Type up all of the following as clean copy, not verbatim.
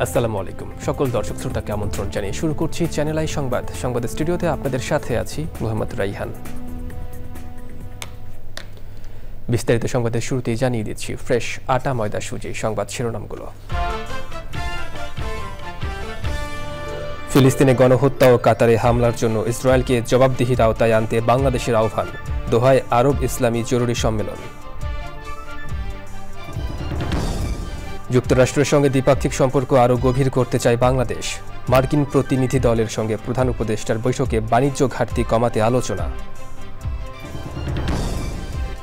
আসসালামু আলাইকুম সকল দর্শক শ্রোতাকে আমন্ত্রণ জানিয়ে শুরু করছি চ্যানেল আই সংবাদ। সংবাদের স্টুডিওতে আপনাদের সাথে আছি মোহাম্মদ রাইহান। বিস্তারিত সংবাদের শুরুতেই জানিয়ে দিচ্ছি ফ্রেশ আটা ময়দা সুজি সংবাদ শিরোনামগুলো। ফিলিস্তিনে গণহত্যা ও কাতারে হামলার জন্য ইসরায়েলকে জবাবদিহির আওতায় আনতে বাংলাদেশের আহ্বান, দোহায় আরব ইসলামী জরুরি সম্মেলন। যুক্তরাষ্ট্রের সঙ্গে দ্বিপাক্ষিক সম্পর্ক আরও গভীর করতে চায় বাংলাদেশ, মার্কিন প্রতিনিধি দলের সঙ্গে প্রধান উপদেষ্টার বৈঠকে বাণিজ্য ঘাটতি কমাতে আলোচনা।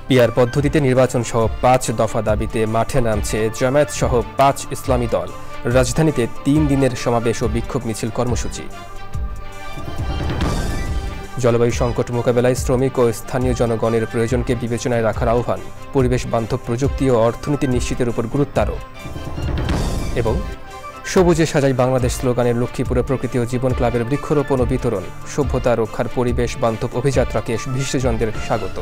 পিআর পদ্ধতিতে নির্বাচন সহ ৫ দফা দাবিতে মাঠে নামছে জামায়াত সহ ৫ ইসলামী দল, রাজধানীতে ৩ দিনের সমাবেশ ও বিক্ষোভ মিছিল কর্মসূচি। জলবায়ু সংকট মোকাবেলায় শ্রমিক ও স্থানীয় জনগণের প্রয়োজনকে বিবেচনায় রাখার আহ্বান, পরিবেশ বান্ধব প্রযুক্তি ও অর্থনীতি নিশ্চিতের উপর গুরুত্ব আরোপ। এবং সবুজে সাজাই বাংলাদেশ স্লোগানের লক্ষ্মীপুরে প্রকৃতি ও জীবন ক্লাবের বৃক্ষরোপণ ও বিতরণ, সভ্যতা রক্ষার পরিবেশ বান্ধব অভিযাত্রাকে বিশিষ্টজনদের স্বাগত।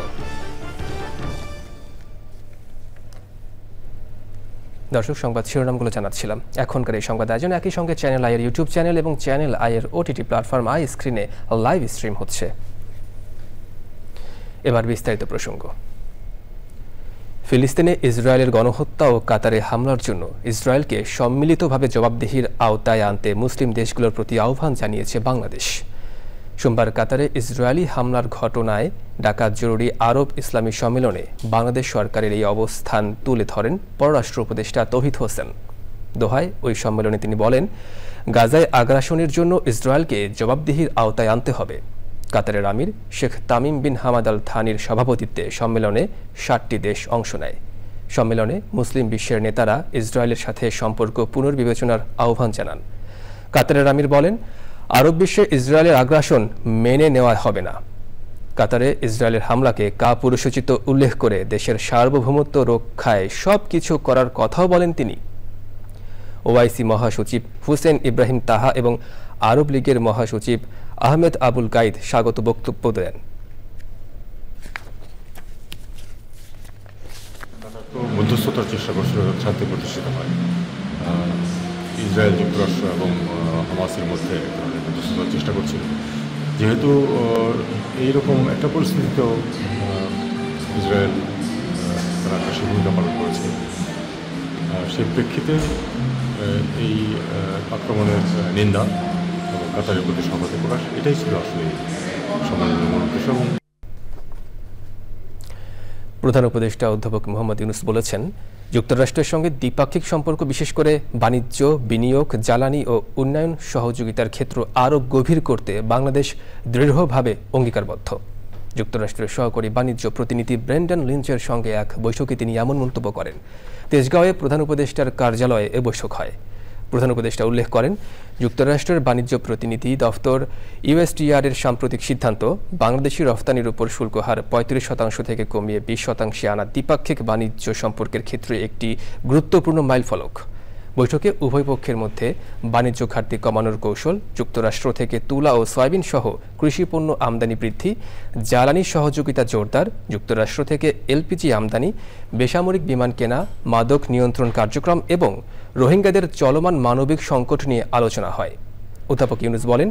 দর্শক, সংবাদ শিরোনামগুলো জানাচ্ছিলাম। এখনকার এই সংবাদ আয়োজন একই সঙ্গে চ্যানেল আইয়ের ইউটিউব চ্যানেল এবং চ্যানেল আইয়ের ওটিটি প্ল্যাটফর্ম আই স্ক্রিনে লাইভ স্ট্রিম হচ্ছে। এবার বিস্তারিত প্রসঙ্গ। ফিলিস্তিনে ইসরায়েলের গণহত্যা ও কাতারে হামলার জন্য ইসরায়েলকে সম্মিলিতভাবে জবাবদিহির আওতায় আনতে মুসলিম দেশগুলোর প্রতি আহ্বান জানিয়েছে বাংলাদেশ। সোমবার কাতারে ইসরায়েলি হামলার ঘটনায় ঢাকা জরুরি আরব ইসলামী সম্মেলনে বাংলাদেশ সরকারের এই অবস্থান তুলে ধরেন পররাষ্ট্র উপদেষ্টা তৌহিদ হোসেন। দোহায় ওই সম্মেলনে তিনি বলেন, গাজায় আগ্রাসনের জন্য ইসরায়েলকে জবাবদিহির আওতায় আনতে হবে। কাতারের আমির Sheikh Tamim bin Hamad Al থানির সভাপতিত্বে সম্মেলনে ৬০টি দেশ অংশ নেয়। সম্মেলনে মুসলিম বিশ্বের নেতারা ইসরায়েলের সাথে সম্পর্ক পুনর্বিবেচনার আহ্বান জানান। কাতারের আমির বলেন, আরব বিশ্বে ইসরায়েলের আগ্রাসন মেনে নেওয়া হবে না। কাতারে ইসরায়েলের হামলাকে কাপুরুষোচিত উল্লেখ করে দেশের সার্বভৌমত্ব রক্ষায় সবকিছু করার কথাও বলেন তিনি। ওআইসি মহাসচিব হুসেন ইব্রাহিম তাহা এবং আরব লীগের মহাসচিব আহমেদ আবুল গাইদ স্বাগত বক্তব্য দেন। মধ্যস্থতার চেষ্টা করছিল শান্তি প্রতিষ্ঠিত হয়। ইসরায়েল, যুক্তরাষ্ট্র এবং হামাসের মধ্যে মধ্যস্থতার চেষ্টা করছিল। যেহেতু এইরকম একটা পরিস্থিতিতেও ইসরায়েল তারা একটা ভূমিকা পালন করেছে, সেই প্রেক্ষিতে এই আক্রমণের নিন্দা এবং কাতারের প্রতি সংহতি প্রকাশ, এটাই ছিল আসলে সম্মেলনের মূল উদ্দেশ্য। এবং প্রধান উপদেষ্টা অধ্যাপক মোহাম্মদ ইউনূস বলেছেন, যুক্তরাষ্ট্রের সঙ্গে দ্বিপাক্ষিক সম্পর্ক বিশেষ করে বাণিজ্য, বিনিয়োগ, জ্বালানি ও উন্নয়ন সহযোগিতার ক্ষেত্র আরও গভীর করতে বাংলাদেশ দৃঢ়ভাবে অঙ্গীকারবদ্ধ। যুক্তরাষ্ট্রের সহকারী বাণিজ্য প্রতিনিধি ব্রেন্ডন লিঞ্চের সঙ্গে এক বৈঠকে তিনি এমন মন্তব্য করেন। তেজগাঁওয়ে প্রধান উপদেষ্টার কার্যালয়ে এ বৈঠক হয়। প্রধান উপদেষ্টা উল্লেখ করেন, যুক্তরাষ্ট্রের বাণিজ্য প্রতিনিধি দফতর ইউএসটিআর এর সাম্প্রতিক সিদ্ধান্ত বাংলাদেশি রফতানির উপর শুল্ক হার ৩৫% থেকে কমিয়ে ২০% আনা দ্বিপাক্ষিক বাণিজ্য সম্পর্কের ক্ষেত্রে একটি গুরুত্বপূর্ণ মাইলফলক। বৈঠকে উভয় পক্ষের মধ্যে বাণিজ্য ঘাটতি কমানোর কৌশল, যুক্তরাষ্ট্র থেকে তুলা ও সয়াবিন সহ কৃষিপণ্য আমদানি বৃদ্ধি, জ্বালানি সহযোগিতা জোরদার, যুক্তরাষ্ট্র থেকে এলপিজি আমদানি, বেসামরিক বিমান কেনা, মাদক নিয়ন্ত্রণ কার্যক্রম এবং রোহিঙ্গাদের চলমান মানবিক সংকট নিয়ে আলোচনা হয়। অধ্যাপক ইউনূস বলেন,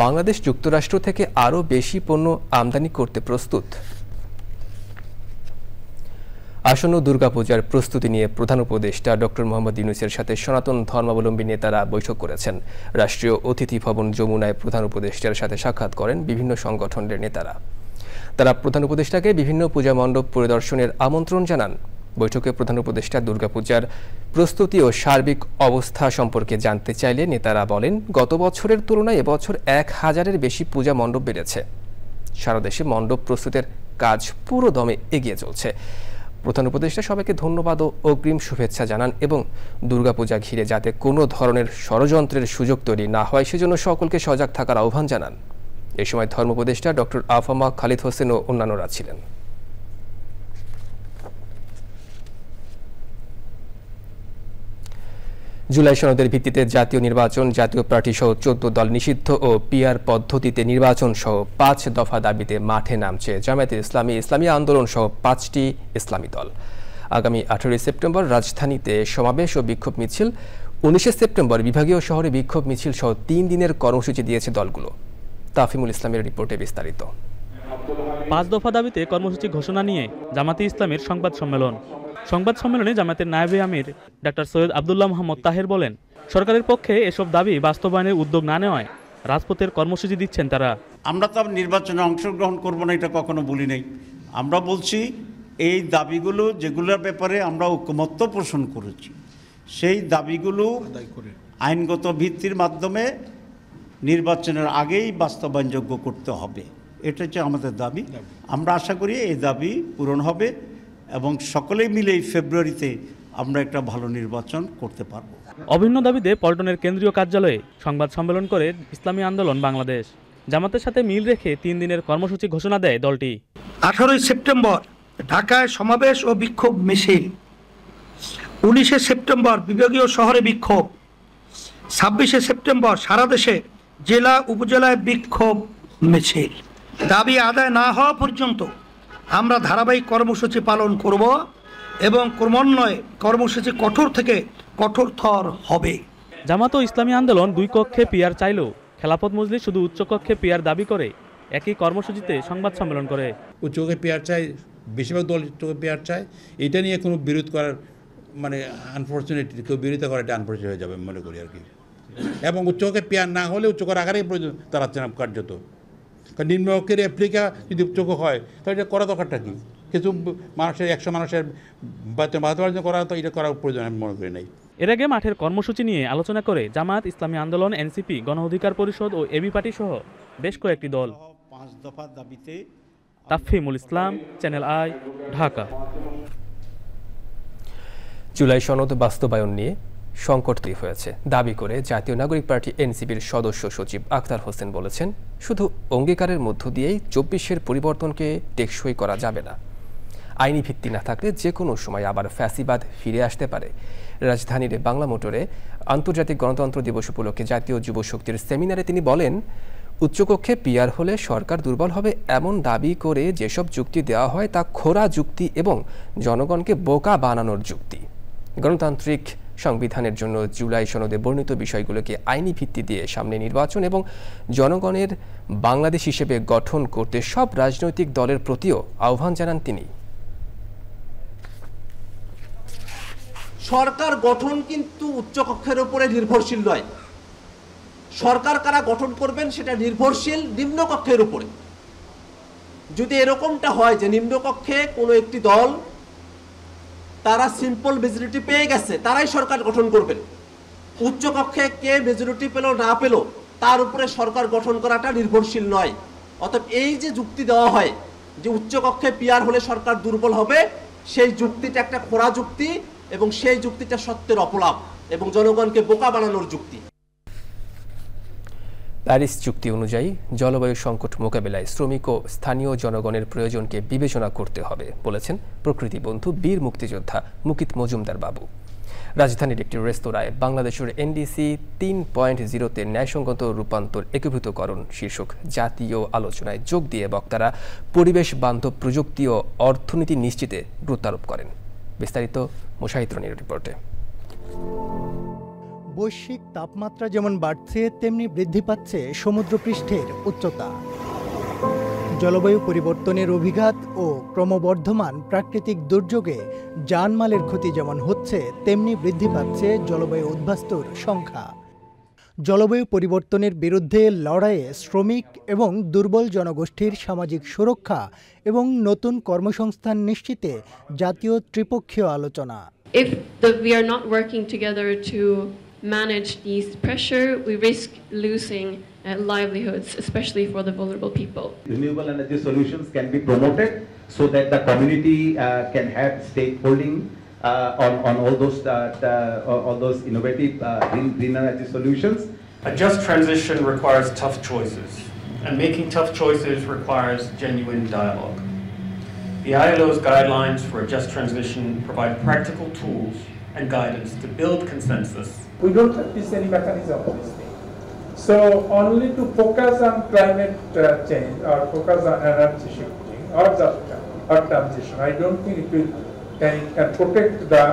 বাংলাদেশ যুক্তরাষ্ট্র থেকে আরও বেশি পণ্য আমদানি করতে প্রস্তুত। আসন্ন দুর্গাপূজার প্রস্তুতি নিয়ে প্রধান উপদেষ্টা ডক্টর মোহাম্মদ ইউনূসের সাথে সনাতন ধর্মাবলম্বী নেতারা বৈঠক করেছেন। রাষ্ট্রীয় অতিথি ভবন যমুনায় প্রধান উপদেষ্টার সাথে সাক্ষাৎ করেন বিভিন্ন সংগঠনের নেতারা। তারা প্রধান উপদেষ্টাকে বিভিন্ন পূজা মণ্ডপ পরিদর্শনের আমন্ত্রণ জানান। বৈঠকে প্রধান উপদেষ্টা দুর্গাপূজার প্রস্তুতি ও সার্বিক অবস্থা সম্পর্কে জানতে চাইলে নেতারা বলেন, গত বছরের তুলনায় এবছর ১,০০০-এর বেশি পূজা মণ্ডপ বেড়েছে। সারা দেশে মণ্ডপ প্রস্তুতের কাজ পুরো দমে এগিয়ে চলছে। প্রধান উপদেষ্টা সবাইকে ধন্যবাদ ও অগ্রিম শুভেচ্ছা জানান এবং দুর্গাপূজা ঘিরে যাতে কোনো ধরনের ষড়যন্ত্রের সুযোগ তৈরি না হয় সেজন্য সকলকে সজাগ থাকার আহ্বান জানান। এ সময় ধর্ম উপদেষ্টা ডক্টর আফামা খালিদ হোসেন ও অন্যান্যরা ছিলেন। জুলাই সনদের ভিত্তিতে জাতীয় নির্বাচন, জাতীয় প্রার্থী সহ 14 দল নিষিদ্ধ ও পিআর পদ্ধতিতে নির্বাচন সহ 5 দফা দাবিতে মাঠে নামছে জামায়াতে ইসলামী, ইসলামী আন্দোলন সহ 5টি ইসলামী দল। আগামী 18 সেপ্টেম্বর রাজধানীতে সমাবেশ ও বিক্ষোভ মিছিল, 19 সেপ্টেম্বর বিভাগীয় শহরে বিক্ষোভ মিছিল সহ 3 দিনের কর্মসূচি দিয়েছে দলগুলো। তাফিমুল ইসলামের রিপোর্টে বিস্তারিত। 5 দফা দাবিতে কর্মসূচি ঘোষণা নিয়ে জামায়াতে ইসলামীর সংবাদ সম্মেলন। সংবাদ সম্মেলনে জামায়াতের নায়েবে আমির ডাক্তার সৈয়দ আব্দুল্লাহ মোহাম্মদ তাহের বলেন, সরকারের পক্ষে এসব দাবি বাস্তবায়নের উদ্যোগ না নেওয়ায় রাজপথের কর্মসূচি দিচ্ছেন তারা। আমরা তো নির্বাচনে অংশগ্রহণ করব না, এটা কখনো বলি নাই। আমরা বলছি এই দাবিগুলো যেগুলোর ব্যাপারে আমরা ঐকমত্য পোষণ করেছি, সেই দাবিগুলো আইনগত ভিত্তির মাধ্যমে নির্বাচনের আগেই বাস্তবায়নযোগ্য করতে হবে। এটা হচ্ছে আমাদের দাবি। আমরা আশা করি এই দাবি পূরণ হবে এবং সকলেই মিলে এই ফেব্রুয়ারিতে আমরা একটা ভালো নির্বাচন করতে পারব। অভিন্ন দাবিতে পল্টনের কেন্দ্রীয় কার্যালয়ে সংবাদ সম্মেলন করে ইসলামী আন্দোলন বাংলাদেশ। জামাতের সাথে মিল রেখে 3 দিনের কর্মসূচি ঘোষণা দেয় দলটি। 18 সেপ্টেম্বর ঢাকায় সমাবেশ ও বিক্ষোভ মিছিল, 19 সেপ্টেম্বর বিভাগীয় শহরে বিক্ষোভ, 26 সেপ্টেম্বর সারা দেশে জেলা উপজেলায় বিক্ষোভ মিছিল। দাবি আদায় না হওয়া পর্যন্ত আমরা ধারাবাহিক কর্মসূচি পালন করব এবং ক্রমান্বয়ে কর্মসূচি কঠোর থেকে কঠোরতর হবে। জামাত ও ইসলামী আন্দোলন 2 কক্ষে পিআর চাইলেও খেলাফত মজলিস শুধু উচ্চ কক্ষে পিআর দাবি করে একই কর্মসূচিতে সংবাদ সম্মেলন করে। উচ্চ কক্ষে পিআর চাই, বেশিরভাগ দল উচ্চ কক্ষে পিআর চায়। এটা নিয়ে কোনো বিরোধ করার আনফর্চুনেটলি কেউ বিরোধিতা করা এটা আনফর্চুনেট হয়ে যাবে মনে করি আর কি। এবং উচ্চ কক্ষে পিআর না হলে উচ্চ কক্ষের আকারেই প্রয়োজন দাঁড়াচ্ছে না কার্যত। কারণ নিম্নকক্ষের অ্যাপ্লিকা যদি উচ্চক হয় তাহলে এটা করা দরকারটা কি? কিছু মানুষের 100 মানুষের বাধ্যবাধকতা করা, তো এটা করার প্রয়োজন আমি মনে করি নাই। এর আগে মাঠের কর্মসূচি নিয়ে আলোচনা করে জামায়াত, ইসলামী আন্দোলন, এনসিপি, গণ অধিকার পরিষদ ও এবি পার্টি সহ বেশ কয়েকটি দল। 5 দফা দাবিতে তাফহিমুল ইসলাম, চ্যানেল আই, ঢাকা। জুলাই সনদ বাস্তবায়ন নিয়ে সংকট তৈরি হয়েছে দাবি করে জাতীয় নাগরিক পার্টি এনসিপির সদস্য সচিব আখতার হোসেন বলেছেন, শুধু অঙ্গীকারের মধ্য দিয়েই 24-এর পরিবর্তনকে টেকসই করা যাবে না। আইনি ভিত্তি না থাকলে যে কোনো সময় আবার ফ্যাসিবাদ ফিরে আসতে পারে। রাজধানীর বাংলা মোটরে আন্তর্জাতিক গণতন্ত্র দিবস উপলক্ষে জাতীয় যুব শক্তির সেমিনারে তিনি বলেন, উচ্চকক্ষে পিআর হলে সরকার দুর্বল হবে এমন দাবি করে যেসব যুক্তি দেওয়া হয় তা খোঁড়া যুক্তি এবং জনগণকে বোকা বানানোর যুক্তি। গণতান্ত্রিক সংবিধানের জন্য জুলাই সনদে বর্ণিত বিষয়গুলোকে আইনি ভিত্তি দিয়ে সামনে নির্বাচন এবং জনগণের বাংলাদেশ হিসেবে গঠন করতে সব রাজনৈতিক দলের প্রতিও আহ্বান জানান তিনি। সরকার গঠন কিন্তু উচ্চকক্ষের উপরে নির্ভরশীল নয়। সরকার কারা গঠন করবেন সেটা নির্ভরশীল নিম্নকক্ষের উপরে। যদি এরকমটা হয় যে নিম্নকক্ষে কোনো একটি দল তারা সিম্পল মেজরিটি পেয়ে গেছে, তারাই সরকার গঠন করবেন, উচ্চকক্ষে কে মেজরিটি পেল না পেল তার উপরে সরকার গঠন করাটা নির্ভরশীল নয়। অতএব এই যে যুক্তি দেওয়া হয় যে উচ্চকক্ষে পিআর হলে সরকার দুর্বল হবে, সেই যুক্তিটা একটা খোঁড়া যুক্তি এবং সেই যুক্তিটা সত্যের অপলাপ এবং জনগণকে বোকা বানানোর যুক্তি। প্যারিস চুক্তি অনুযায়ী জলবায়ু সংকট মোকাবেলায় শ্রমিক ও স্থানীয় জনগণের প্রয়োজনকে বিবেচনা করতে হবে বলেছেন প্রকৃতি বন্ধু বীর মুক্তিযোদ্ধা মুকিত মজুমদার বাবু। রাজধানীর একটি রেস্তোরাঁয় বাংলাদেশের এনডিসি 3.0-তে ন্যায়সঙ্গত রূপান্তর একীভূতকরণ শীর্ষক জাতীয় আলোচনায় যোগ দিয়ে বক্তারা পরিবেশ বান্ধব প্রযুক্তি ও অর্থনীতি নিশ্চিতে গুরুত্বারোপ করেন। বিস্তারিত মোশাহিদ রনির রিপোর্টে। বৈশ্বিক তাপমাত্রা যেমন বাড়ছে তেমনি বৃদ্ধি পাচ্ছে সমুদ্রপৃষ্ঠের উচ্চতা। জলবায়ু পরিবর্তনের অভিঘাত ও ক্রমবর্ধমান প্রাকৃতিক দুর্যোগে জানমালের ক্ষতি যেমন হচ্ছে তেমনি বৃদ্ধি পাচ্ছে জলবায়ু উদ্বাস্তুর সংখ্যা। জলবায়ু পরিবর্তনের বিরুদ্ধে লড়াইয়ে শ্রমিক এবং দুর্বল জনগোষ্ঠীর সামাজিক সুরক্ষা এবং নতুন কর্মসংস্থান নিশ্চিতে জাতীয় ত্রিপক্ষীয় আলোচনা। If we are not working together to manage these pressure, we risk losing livelihoods, especially for the vulnerable people. Renewable energy solutions can be promoted so that the community can have stakeholding on all those innovative green energy solutions. A just transition requires tough choices, and making tough choices requires genuine dialogue. The ILO's guidelines for a just transition provide practical tools and guidance to build consensus. We don't have any mechanism for this thing. So only to focus on climate change or focus on energy shifting or just transition, I don't think it can protect the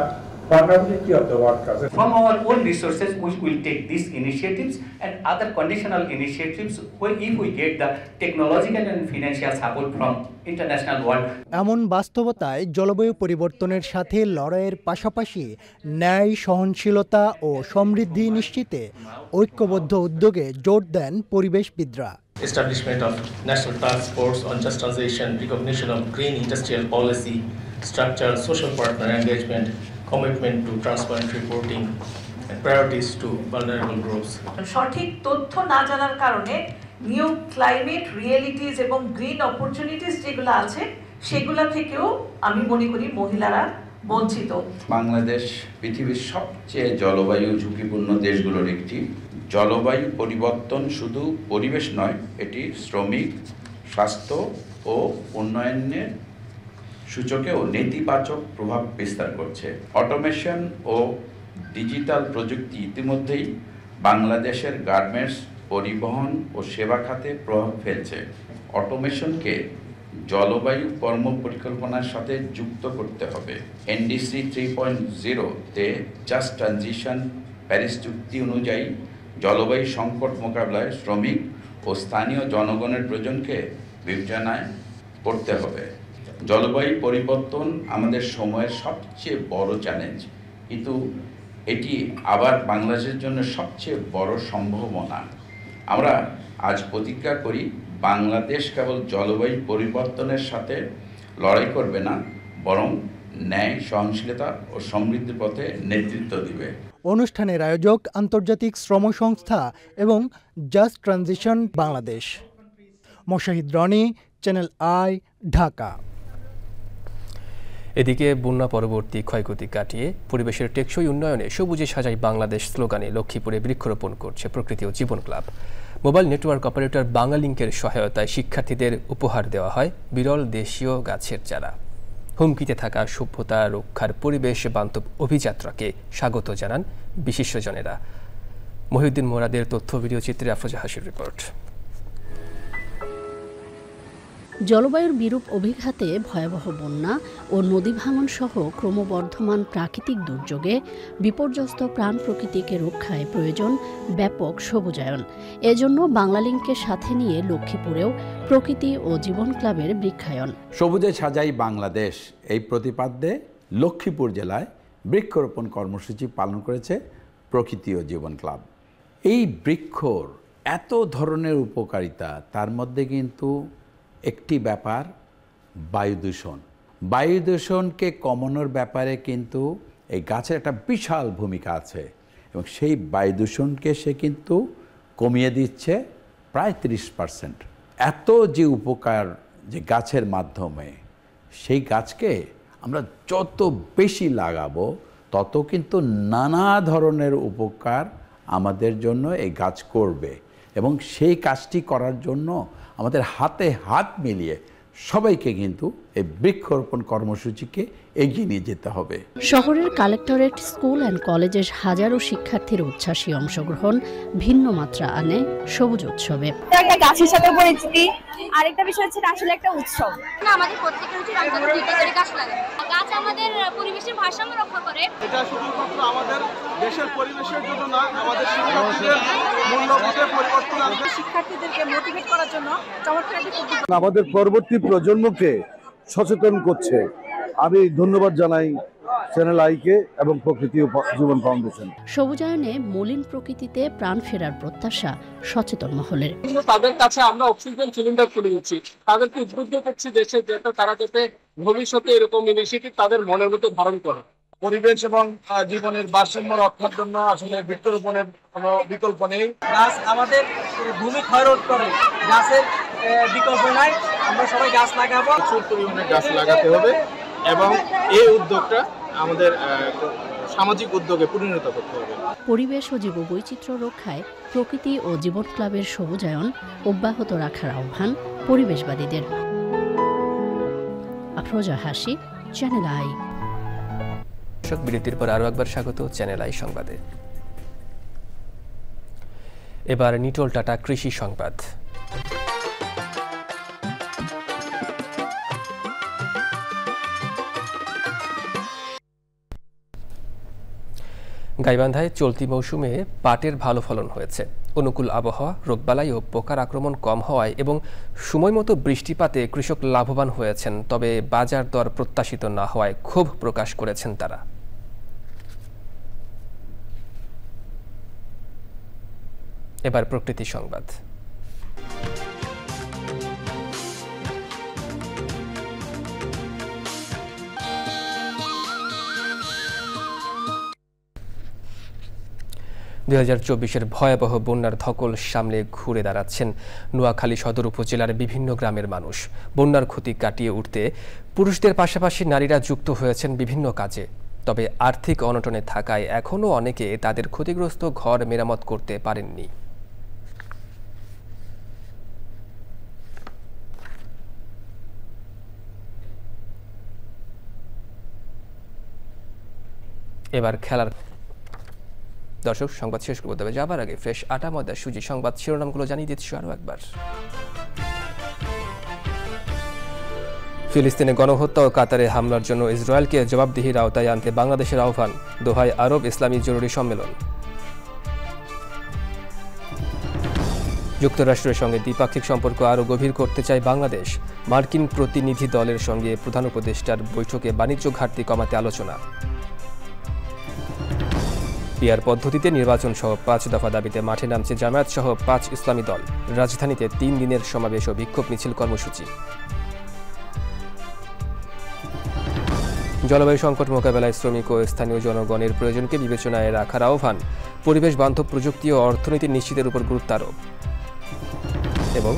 vulnerability of the workers. From our own resources, we will take these initiatives and other conditional initiatives if we get the technological and financial support from international world. এমন বাস্তবতায় জলবায়ু পরিবর্তনের সাথে লড়াইয়ের পাশাপাশি ন্যায়, সহনশীলতা ও সমৃদ্ধি নিশ্চিতে ঐক্যবদ্ধ উদ্যোগে জোর দেন পরিবেশবিদরা। Establishment of National Task Force on Just Transition, recognition of green industrial policy, structure, social partner engagement, commitment to transparent reporting, and priorities to vulnerable groups. সঠিক তথ্য না জানার কারণে নিউ ক্লাইমেট রিয়েলিটিস এবং গ্রিন অপরচুনিটিস যেগুলো আছে সেগুলো থেকেও আমি মনে করি মহিলারা বঞ্চিত। বাংলাদেশ পৃথিবীর সবচেয়ে জলবায়ু ঝুঁকিপূর্ণ দেশগুলোর একটি। জলবায়ু পরিবর্তন শুধু পরিবেশ নয়, এটি শ্রমিক, স্বাস্থ্য ও উন্নয়নের সূচকেও নেতিবাচক প্রভাব বিস্তার করছে। অটোমেশন ও ডিজিটাল প্রযুক্তি ইতিমধ্যেই বাংলাদেশের গার্মেন্টস, পরিবহন ও সেবা খাতে প্রভাব ফেলছে। অটোমেশনকে জলবায়ু কর্ম পরিকল্পনার সাথে যুক্ত করতে হবে। NDC 3.0-তে জাস্ট ট্রানজিশন প্যারিস চুক্তি অনুযায়ী জলবায়ু সংকট মোকাবিলায় শ্রমিক ও স্থানীয় জনগণের প্রয়োজনকে বিবেচনায় করতে হবে। জলবায়ু পরিবর্তন আমাদের সময়ের সবচেয়ে বড় চ্যালেঞ্জ, কিন্তু এটি আবার বাংলাদেশের জন্য সবচেয়ে বড় সম্ভাবনা। আমরা আজ প্রতিজ্ঞা করি, বাংলাদেশ কেবল জলবায়ু পরিবর্তনের সাথে লড়াই করবে না, বরং ন্যায়, সহনশীলতা ও সমৃদ্ধির পথে নেতৃত্ব দিবে। অনুষ্ঠানের আয়োজক আন্তর্জাতিক শ্রম সংস্থা এবং just transition Bangladesh. Moshahid Roni, channel I, Dhaka. এদিকে বন্যা পরবর্তী ক্ষয়ক্ষতি কাটিয়ে পরিবেশের টেকসই উন্নয়নে সবুজে সাজাই বাংলাদেশ স্লোগানে লক্ষ্মীপুরে বৃক্ষরোপণ করছে প্রকৃতি ও জীবন ক্লাব। মোবাইল নেটওয়ার্ক অপারেটর বাংলালিংকের সহায়তায় শিক্ষার্থীদের উপহার দেওয়া হয় বিরল দেশীয় গাছের চারা। হুমকিতে থাকা সভ্যতা রক্ষার পরিবেশ বান্ধব অভিযাত্রাকে স্বাগত জানান বিশিষ্টজনেরা। মহিউদ্দিন মোরাদের তথ্য ভিডিও চিত্রে আফরোজা হাসির রিপোর্ট। জলবায়ুর বিরূপ অভিঘাতে ভয়াবহ বন্যা ও নদী ভাঙন সহ ক্রমবর্ধমান প্রাকৃতিক দুর্যোগে বিপর্যস্ত প্রাণ প্রকৃতিকে রক্ষায় প্রয়োজন ব্যাপক সবুজায়ন। এজন্য বাংলালিংকের সাথে নিয়ে লক্ষ্মীপুরেও প্রকৃতি ও জীবন ক্লাবের বৃক্ষায়ন। সবুজে সাজাই বাংলাদেশ এই প্রতিপাদ্যে লক্ষ্মীপুর জেলায় বৃক্ষরোপণ কর্মসূচি পালন করেছে প্রকৃতি ও জীবন ক্লাব। এই বৃক্ষর এত ধরনের উপকারিতা, তার মধ্যে কিন্তু একটি ব্যাপার বায়ু দূষণ। বায়ু দূষণকে কমানোর ব্যাপারে কিন্তু এই গাছের একটা বিশাল ভূমিকা আছে এবং সেই বায়ু দূষণকে সে কিন্তু কমিয়ে দিচ্ছে প্রায় 30%। এত যে উপকার যে গাছের মাধ্যমে, সেই গাছকে আমরা যত বেশি লাগাবো তত কিন্তু নানা ধরনের উপকার আমাদের জন্য এই গাছ করবে এবং সেই কাজটি করার জন্য আমাদের হাতে হাত মিলিয়ে সবাইকে কিন্তু এই বৃক্ষরোপণ কর্মসূচিকে এগিয়ে নিয়ে যেতে হবে। শহরের কালেক্টরেট স্কুল অ্যান্ড কলেজের হাজারো শিক্ষার্থীর উচ্ছ্বাসী অংশগ্রহণ ভিন্ন মাত্রা আনে সবুজ উৎসবে। একটা গাছের সাথে পরিচিতি, আরেকটা বিষয় হচ্ছে আসলে একটা উৎসব। আমাদের প্রত্যেকের উচিত অন্তত 2টা করে গাছ লাগানো। গাছ আমাদের পরিবেশের ভারসাম্য রক্ষা করে। এটা শুধুমাত্র আমাদের দেশের পরিবেশের জন্য না, আমাদের শিক্ষার্থীদের মূল্যবোধের পরিবর্তন আনবে। শিক্ষার্থীদেরকে মোটিভেট করার জন্য চমৎকার একটি আমাদের পরবর্তী প্রজন্মকে সচেতন করছে। আমি ধন্যবাদ জানাই চ্যানেল আইকে এবং প্রকৃতি ও জীবন ফাউন্ডেশন। সবুজায়নে মলিন প্রকৃতিতে প্রাণ ফেরার প্রত্যাশা সচেতন মহলের। তাদের কাছে আমরা অক্সিজেন সিলিন্ডার করে দিচ্ছি, তাদেরকে উদ্বুদ্ধ করছি দেশে যাতে তারা যাতে ভবিষ্যতে এরকম ইনিশিয়েটিভ তাদের মনের মতো ধারণ করে। পরিবেশ এবং জীবনের ভারসাম্য রক্ষার জন্য আসলে বৃক্ষরোপণের কোনো বিকল্প নেই। গাছ আমাদের ভূমি ক্ষয় রোধ করে, গাছের বিকল্প নাই। আমরা সবাই গাছ লাগাবো, প্রচুর পরিমাণে গাছ লাগাতে হবে এবং এই উদ্যোগটা আমাদের সামাজিক উদ্যোগে পরিণত করতে হবে। পরিবেশ ও জীববৈচিত্র্য রক্ষায় প্রকৃতি ও জীবন ক্লাবের সবুজায়ন অব্যাহত রাখার আহ্বান পরিবেশবাদীদের। আফরোজা হাসি, চ্যানেল আই। বিরতির পর আরও একবার স্বাগত চ্যানেল আই সংবাদে। এবার নিটোল টাটা কৃষি সংবাদ। গাইবান্ধায় চলতি মৌসুমে পাটের ভালো ফলন হয়েছে। অনুকূল আবহাওয়া, রোগবালাই ও পোকার আক্রমণ কম হওয়ায় এবং সময়মতো বৃষ্টিপাতে কৃষক লাভবান হয়েছেন। তবে বাজার দর প্রত্যাশিত না হওয়ায় ক্ষোভ প্রকাশ করেছেন তারা। এবার প্রকৃতি সংবাদ। ভয়াবহ বন্যার ধকল সামলে ঘুরে দাঁড়াচ্ছেন নোয়াখালী সদর উপজেলার বিভিন্ন গ্রামের মানুষ। বন্যার ক্ষতি কাটিয়ে উঠতে পুরুষদের পাশাপাশি নারীরা যুক্ত হয়েছেন বিভিন্ন কাজে। তবে আর্থিক অনটনে থাকায় এখনও অনেকে তাদের ক্ষতিগ্রস্ত ঘর মেরামত করতে পারেননি। এবার খেলার দর্শক, সংবাদ শেষ করতে হবে যাবার আগে ফ্রেশ আটা ময়দা সুজি সংবাদ শিরোনামগুলো জানিয়ে দিচ্ছি আরও একবার। ফিলিস্তিনে গণহত্যা ও কাতারে হামলার জন্য ইসরায়েলকে জবাবদিহির আওতায় আনতে বাংলাদেশের আহ্বান। দোহায় আরব ইসলামী জরুরি সম্মেলন। যুক্তরাষ্ট্রের সঙ্গে দ্বিপাক্ষিক সম্পর্ক আরও গভীর করতে চায় বাংলাদেশ। মার্কিন প্রতিনিধি দলের সঙ্গে প্রধান উপদেষ্টার বৈঠকে বাণিজ্য ঘাটতি কমাতে আলোচনা। পিআর পদ্ধতিতে নির্বাচন সহ 5 দফা দাবিতে মাঠে নামছে জামায়াত সহ 5 ইসলামী দল। রাজধানীতে 3 দিনের সমাবেশ ও বিক্ষোভ মিছিল কর্মসূচি। জলবায়ু সংকট মোকাবেলায় শ্রমিক ও স্থানীয় জনগণের প্রয়োজনকে বিবেচনায় রাখার আহ্বান। পরিবেশ বান্ধব প্রযুক্তি ও অর্থনীতি নিশ্চিতের উপর গুরুত্ব আরোপ। এবং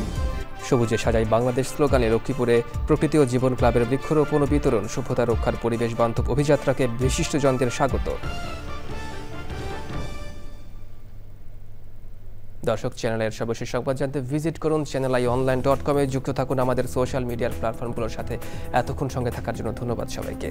সবুজে সাজাই বাংলাদেশ স্লোগানে লক্ষ্মীপুরে প্রকৃতি ও জীবন ক্লাবের বৃক্ষরোপণ ও বিতরণ। সভ্যতা রক্ষার পরিবেশ বান্ধব অভিযাত্রাকে বিশিষ্টজনদের স্বাগত। দর্শক, চ্যানেলের সর্বশেষ সংবাদ জানতে ভিজিট করুন channelionline.com-এ। যুক্ত থাকুন আমাদের সোশ্যাল মিডিয়ার প্ল্যাটফর্মগুলোর সাথে। এতক্ষণ সঙ্গে থাকার জন্য ধন্যবাদ সবাইকে।